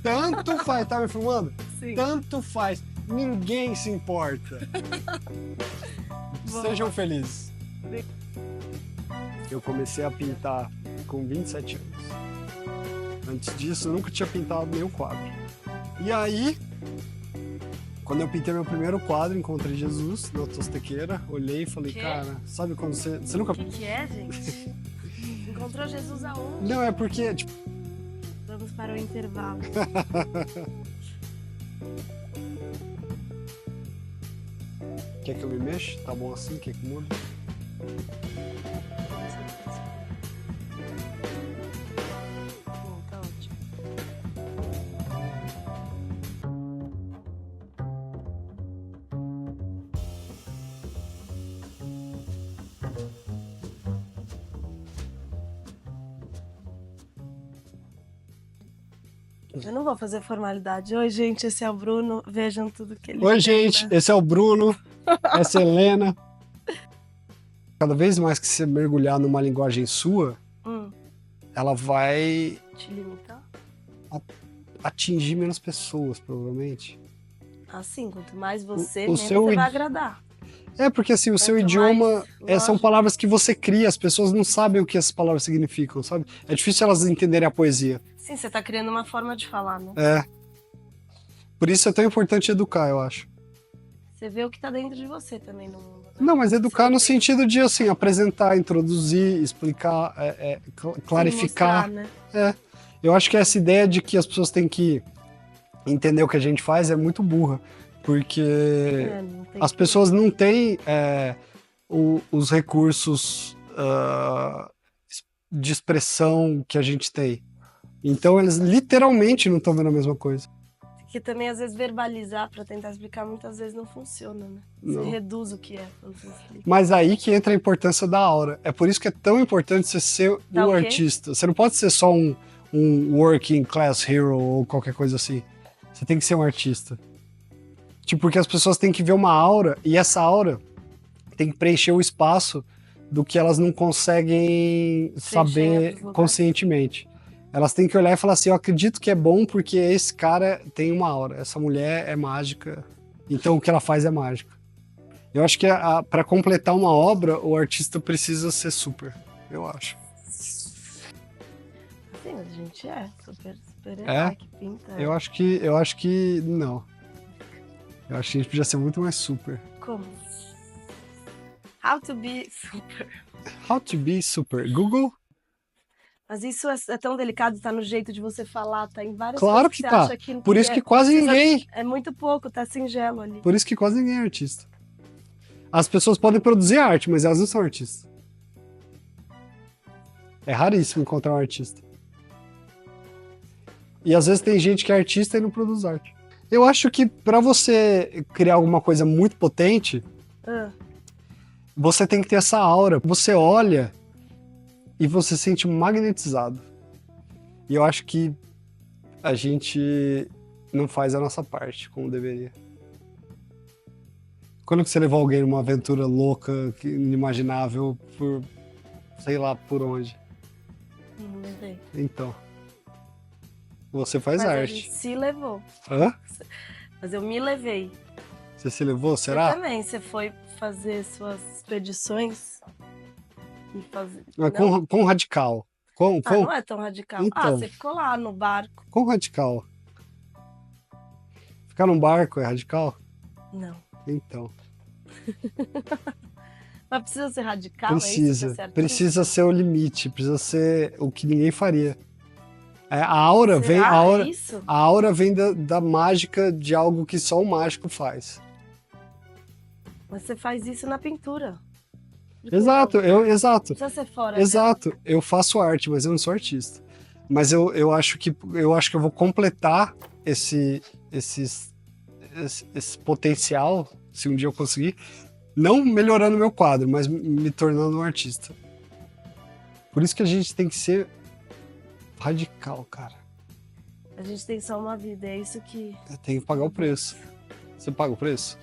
Tanto faz, tá me filmando? Sim. Tanto faz. Ninguém se importa. Sejam felizes. Eu comecei a pintar com 27 anos. Antes disso, eu nunca tinha pintado nenhum quadro. E aí, quando eu pintei meu primeiro quadro, encontrei Jesus na Tostequeira, olhei e falei, Quê? cara, sabe quando você nunca... O que é, gente? Encontrou Jesus aonde? Não, é porque, tipo... Vamos para o intervalo. Quer que eu me mexa? Tá bom assim? Quer que mude? Bom, tá ótimo. Eu não vou fazer formalidade. Oi, gente, esse é o Bruno. Vejam tudo que ele Oi, tem, gente, né? esse é o Bruno, essa é a Helena. Cada vez mais que você mergulhar numa linguagem sua, ela vai Te limitar? atingir menos pessoas, provavelmente. Assim, quanto mais você, O menos seu você vai idi- agradar. É, porque assim, o seu Quanto idioma mais são lógico. palavras que você cria, as pessoas não sabem o que essas palavras significam, sabe? É difícil elas entenderem a poesia. Sim, você tá criando uma forma de falar, né? É. Por isso é tão importante educar, eu acho. Você vê o que tá dentro de você também no mundo. Né? Não, mas educar no Você sentido de, assim, apresentar, introduzir, explicar, clarificar. Sim, mostrar, né? É. Eu acho que essa ideia de que as pessoas têm que entender o que a gente faz é muito burra, porque Não tem as que- pessoas não têm os recursos de expressão que a gente tem. Então eles literalmente não estão vendo a mesma coisa. Que também, às vezes, verbalizar pra tentar explicar, muitas vezes não funciona, né? Não. Você reduz o que é quando você explica. Mas aí que entra a importância da aura. É por isso que é tão importante você ser Tá, o o quê? artista. Você não pode ser só um working class hero ou qualquer coisa assim. Você tem que ser um artista. Tipo, porque as pessoas têm que ver uma aura, e essa aura tem que preencher o espaço do que elas não conseguem em saber outros lugares. conscientemente. Elas têm que olhar e falar assim, eu acredito que é bom porque esse cara tem uma aura, essa mulher é mágica, então o que ela faz é mágica. Eu acho que para completar uma obra, o artista precisa ser super, eu acho. Sim, a gente é super É? herói que pinta. Eu acho que não. Eu acho que a gente podia ser muito mais super. Como? How to be super. How to be super? Google? Mas isso é tão delicado, tá no jeito de você falar, tá em várias Claro coisas que você tá. acha que Por isso que quase precisa- ninguém. É muito pouco, tá singelo ali. Por isso que quase ninguém é artista. As pessoas podem produzir arte, mas elas não são artistas. É raríssimo encontrar um artista. E às vezes tem gente que é artista e não produz arte. Eu acho que para você criar alguma coisa muito potente, Ah, você tem que ter essa aura. Você olha e você se sente magnetizado. E eu acho que a gente não faz a nossa parte como deveria. Quando que você levou alguém numa aventura louca, inimaginável, por sei lá por onde? não levei. Então, você faz Mas a arte. gente se levou. Hã? Mas eu me levei. Você se levou, Você será? também, você foi fazer suas expedições e fazer... Mas Não? quão radical? Não é tão radical. Então. Você ficou lá no barco. Quão radical? Ficar num barco é radical? Não. Então, Mas precisa ser radical, é isso? precisa. Pra ser Precisa ser o limite, precisa ser o que ninguém faria. A aura artista? vem, Será? a aura, É isso? a aura vem da mágica de algo que só o mágico faz. Mas você faz isso na pintura. Exato, exato. Não precisa ser fora Exato, eu faço arte, mas eu não sou artista. Mas eu acho que eu vou completar esse potencial, se um dia eu conseguir, não melhorando meu quadro, mas me tornando um artista. Por isso que a gente tem que ser radical, cara. dela. A gente tem só uma vida, é isso que... Tem que pagar o preço. Você paga o preço?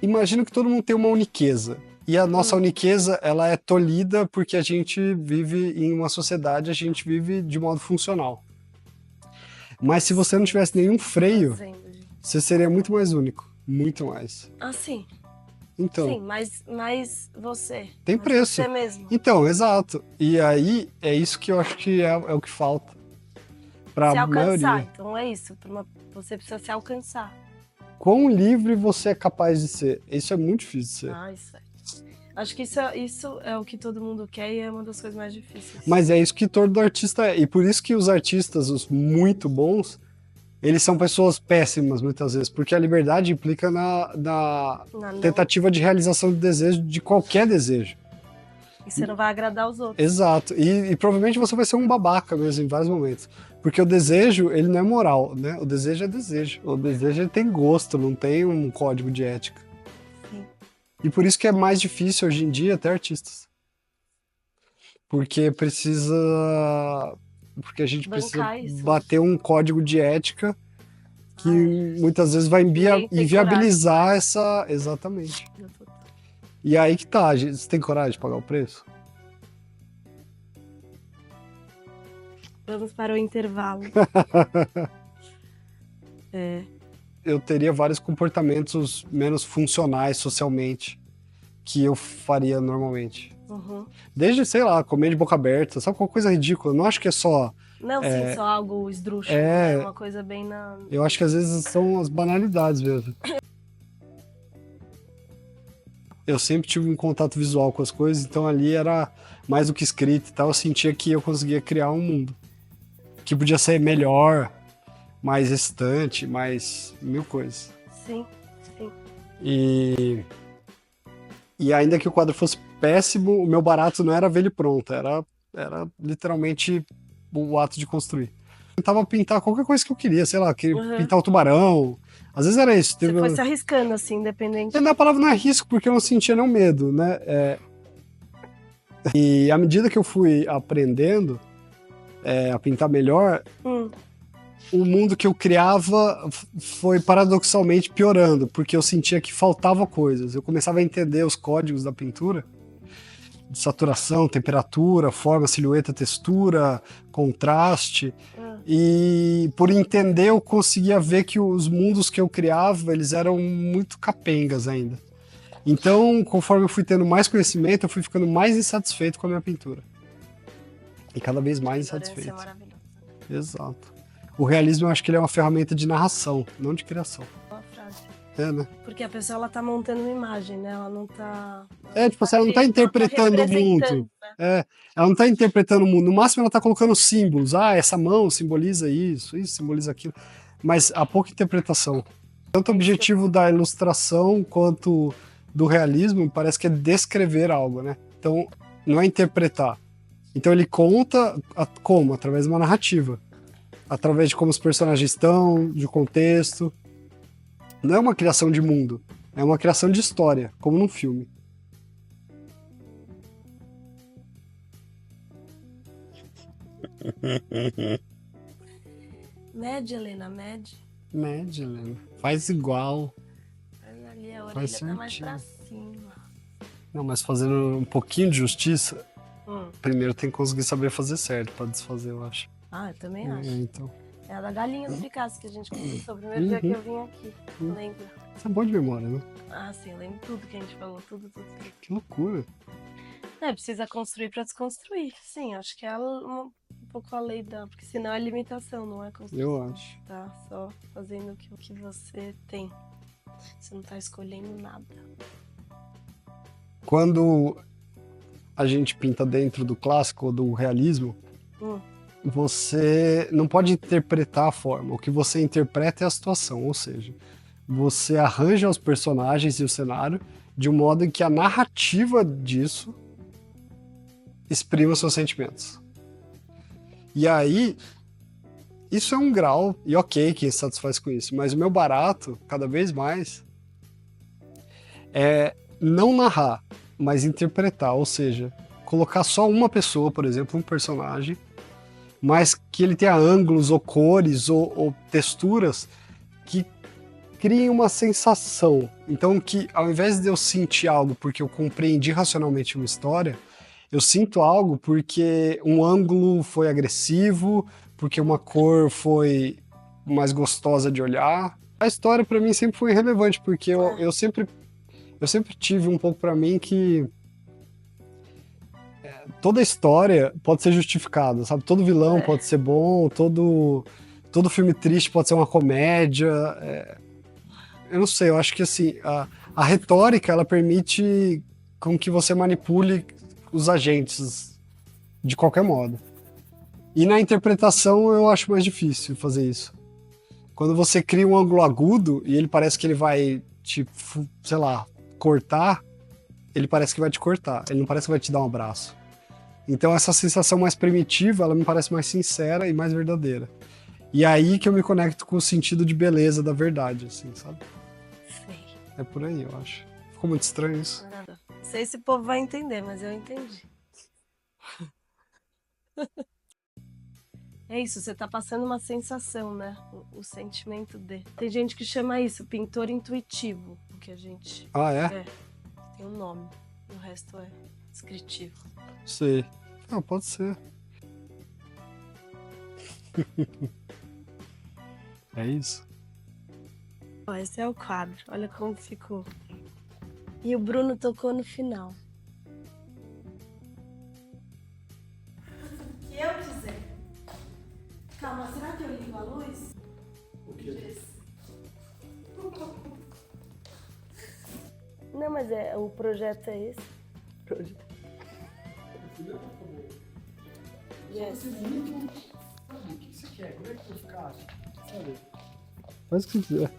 Imagina que todo mundo tem uma uniqueza. E a nossa uniqueza, ela é tolhida porque a gente vive em uma sociedade, a gente vive de modo funcional. Mas se você não tivesse nenhum freio, Fazendo, gente. você seria muito mais único. Muito mais. Ah, sim. Então, Sim, mas você. tem Mas preço. você mesmo. Então, exato. E aí, é isso que eu acho que é o que falta pra Se alcançar. maioria. Então é isso. Você precisa se alcançar. Quão livre você é capaz de ser? Isso é muito difícil de ser. Ah, isso é. Acho que isso é o que todo mundo quer e é uma das coisas mais difíceis. Mas é isso que todo artista é. E por isso que os artistas, os muito bons, eles são pessoas péssimas muitas vezes. Porque a liberdade implica na Não. tentativa de realização do desejo, de qualquer desejo. E você não vai agradar os outros. Exato. E provavelmente você vai ser um babaca mesmo em vários momentos. Porque o desejo, ele não é moral, né? O desejo é desejo. O desejo, ele tem gosto, não tem um código de ética. Sim. E por isso que é mais difícil hoje em dia ter artistas. Porque precisa. Porque a gente precisa Bancar isso. bater um código de ética que Ai, muitas vezes vai ninguém tem inviabilizar essa. Exatamente. eu tô- E aí que tá, você tem coragem de pagar o preço? Vamos para o intervalo. Eu teria vários comportamentos menos funcionais socialmente que eu faria normalmente. Uhum. Desde, sei lá, comer de boca aberta, sabe, qualquer coisa ridícula. Eu não acho que é só. Não, sim, só algo esdrúxulo. É. Né? Uma coisa bem na. Eu acho que às vezes são as banalidades mesmo. Eu sempre tive um contato visual com as coisas, então ali era mais do que escrito e tal. Eu sentia que eu conseguia criar um mundo que podia ser melhor, mais excitante, mais mil coisas. Sim, sim. E ainda que o quadro fosse péssimo, o meu barato não era ver ele pronto, era literalmente o ato de construir. Eu tentava pintar qualquer coisa que eu queria, sei lá, Uhum. pintar o tubarão. Às vezes era isso. Você foi se arriscando, assim, independente. A palavra não é risco, porque eu não sentia nenhum medo, né? E à medida que eu fui aprendendo a pintar melhor, o mundo que eu criava foi paradoxalmente piorando, porque eu sentia que faltava coisas. Eu começava a entender os códigos da pintura, de saturação, temperatura, forma, silhueta, textura, contraste. E por entender, eu conseguia ver que os mundos que eu criava, eles eram muito capengas ainda. Então, conforme eu fui tendo mais conhecimento, eu fui ficando mais insatisfeito com a minha pintura. E cada vez mais insatisfeito. Isso é maravilhoso. Exato. O realismo, eu acho que ele é uma ferramenta de narração, não de criação. Boa frase. É, né? Porque a pessoa, ela tá montando uma imagem, né? Ela não tá... Tipo assim, ela não tá interpretando o mundo. Né? Ela não tá interpretando o mundo. No máximo, ela tá colocando símbolos. Ah, essa mão simboliza isso simboliza aquilo. Mas há pouca interpretação. Tanto o objetivo da ilustração quanto do realismo parece que é descrever algo, né? Então, não é interpretar. Então ele conta como? Através de uma narrativa. Através de como os personagens estão, de contexto. Não é uma criação de mundo, é uma criação de história, como num filme. Mede, Helena, mede. Mede, Helena. Faz igual. Olha ali, a orelha Faz tá mais certinho. pra cima. Não, mas fazendo um pouquinho de justiça, primeiro tem que conseguir saber fazer certo pra desfazer, eu acho. Ah, eu também acho. Então. É a da galinha do Picasso que a gente conversou o primeiro dia que eu vim aqui. Lembra? Isso é bom de memória, né? Ah, sim, eu lembro tudo que a gente falou, tudo. Que loucura. Precisa construir pra desconstruir. Sim, acho que é um pouco a lei da... Porque senão é limitação, não é construção. Eu acho. Tá só fazendo o que você tem. Você não tá escolhendo nada. Quando a gente pinta dentro do clássico ou do realismo, você não pode interpretar a forma. O que você interpreta é a situação, ou seja, você arranja os personagens e o cenário de um modo em que a narrativa disso exprima seus sentimentos. E aí, isso é um grau, e ok, quem se satisfaz com isso, mas o meu barato, cada vez mais, é não narrar, mas interpretar, ou seja, colocar só uma pessoa, por exemplo, um personagem, mas que ele tenha ângulos ou cores ou texturas que criem uma sensação. Então que ao invés de eu sentir algo porque eu compreendi racionalmente uma história, eu sinto algo porque um ângulo foi agressivo, porque uma cor foi mais gostosa de olhar. A história pra mim sempre foi relevante, porque eu sempre tive um pouco pra mim que toda história pode ser justificada, sabe? Todo vilão pode ser bom, todo filme triste pode ser uma comédia. Eu não sei, eu acho que assim, a retórica, ela permite com que você manipule os agentes de qualquer modo. E na interpretação eu acho mais difícil fazer isso. Quando você cria um ângulo agudo e ele parece que ele vai te, sei lá, cortar, ele parece que vai te cortar, ele não parece que vai te dar um abraço. Então essa sensação mais primitiva, ela me parece mais sincera e mais verdadeira. E é aí que eu me conecto com o sentido de beleza da verdade, assim, sabe? Sei. É por aí, eu acho. Ficou muito estranho isso. Não sei se o povo vai entender, mas eu entendi. É isso, você tá passando uma sensação, né? O sentimento de. Tem gente que chama isso pintor intuitivo, o que a gente. Ah, é? É, tem um nome. O resto é descritivo. Sei. Ah, pode ser. É isso. Ó, esse é o quadro, olha como ficou. E o Bruno tocou no final. O que eu quiser. Calma, será que eu ligo a luz? O quê? Não, mas o projeto é esse. Yes. O que você quer? Como é que eu ficar? Sabe? Faz o que quiser.